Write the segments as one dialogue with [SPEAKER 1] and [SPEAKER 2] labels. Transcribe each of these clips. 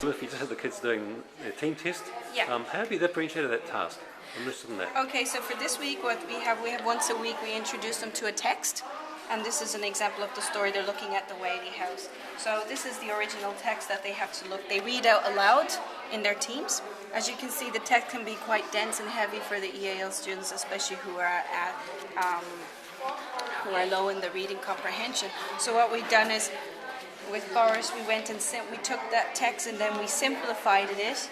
[SPEAKER 1] If you just had the kids doing their team test,
[SPEAKER 2] Yeah.
[SPEAKER 1] how have you differentiated that task? I'm interested in that.
[SPEAKER 2] Okay, so for this week, what we have once a week we introduce them to a text, and this is an example of the story. They're looking at the Whaley House. So this is the original text that they have to look. They read out aloud in their teams. As you can see, the text can be quite dense and heavy for the EAL students, especially who are low in the reading comprehension. So what we've done is, with Boris, we went and we took that text and then we simplified it,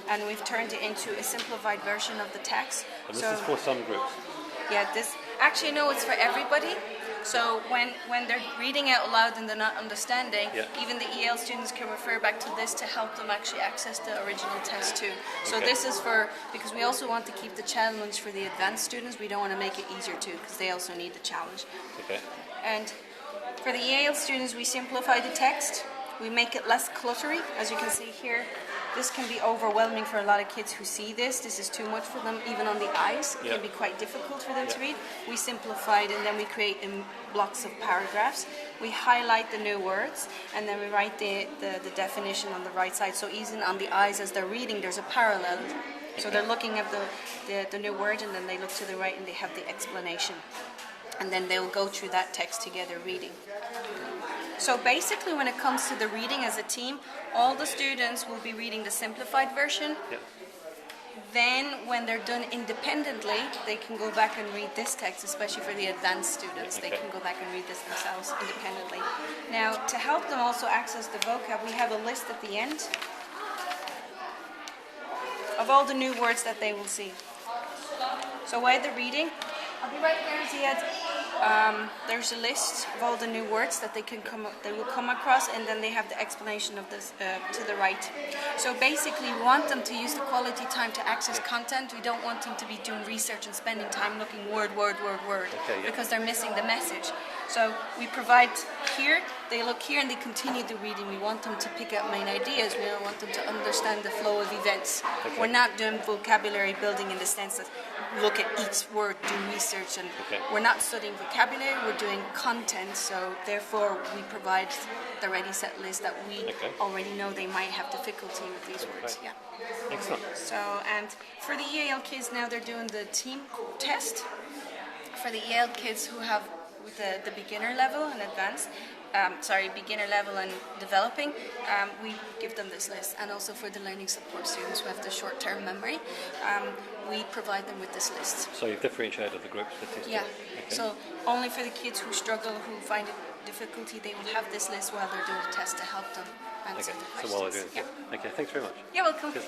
[SPEAKER 2] and we've turned it into a simplified version of the text.
[SPEAKER 1] And this is for some groups?
[SPEAKER 2] Yeah, this actually no, it's for everybody. So when they're reading out loud and they're not understanding, even the EL students can refer back to this to help them actually access the original test too. So this is because we also want to keep the challenge for the advanced students. We don't want to make it easier too, because they also need the challenge.
[SPEAKER 1] Okay.
[SPEAKER 2] And for the EAL students, we simplify the text. We make it less cluttery. As you can see here, this can be overwhelming for a lot of kids who see this. This is too much for them, even on the eyes. It can be quite difficult for them to read. We simplify it, and then we create in blocks of paragraphs. We highlight the new words, and then we write the definition on the right side. So even on the eyes as they're reading, there's a parallel. So they're looking at the new word, and then they look to the right and they have the explanation. And then they'll go through that text together reading. So basically, when it comes to the reading as a team, all the students will be reading the simplified version. Then when they're done independently, they can go back and read this text, especially for the advanced students. They can go back and read this themselves independently. Now, to help them also access the vocab, we have a list at the end of all the new words that they will see. So while they're reading, I'll be right there, Ziad. There's a list of all the new words that they will come across, and then they have the explanation of this to the right. So basically, we want them to use the quality time to access content. We don't want them to be doing research and spending time looking word, because they're missing the message. So we provide here, they look here and they continue the reading. We want them to pick up main ideas. We don't want them to understand the flow of events. We're not doing vocabulary building in the sense that look at each word, do research, and we're not studying vocabulary, we're doing content. So therefore we provide the ready set list that we already know they might have difficulty with these words.
[SPEAKER 1] Excellent.
[SPEAKER 2] So, and for the EAL kids now, they're doing the team test. For the EAL kids who have with the beginner level and advanced, beginner level and developing, we give them this list. And also for the learning support students who have the short-term memory, we provide them with this list.
[SPEAKER 1] So you've differentiated the groups for testing?
[SPEAKER 2] Yeah. So only for the kids who struggle, who find it difficulty, they will have this list while they're doing the test to help them answer the questions.
[SPEAKER 1] So while they're doing it. Okay, thanks very much.
[SPEAKER 2] You're welcome.
[SPEAKER 1] Cheers.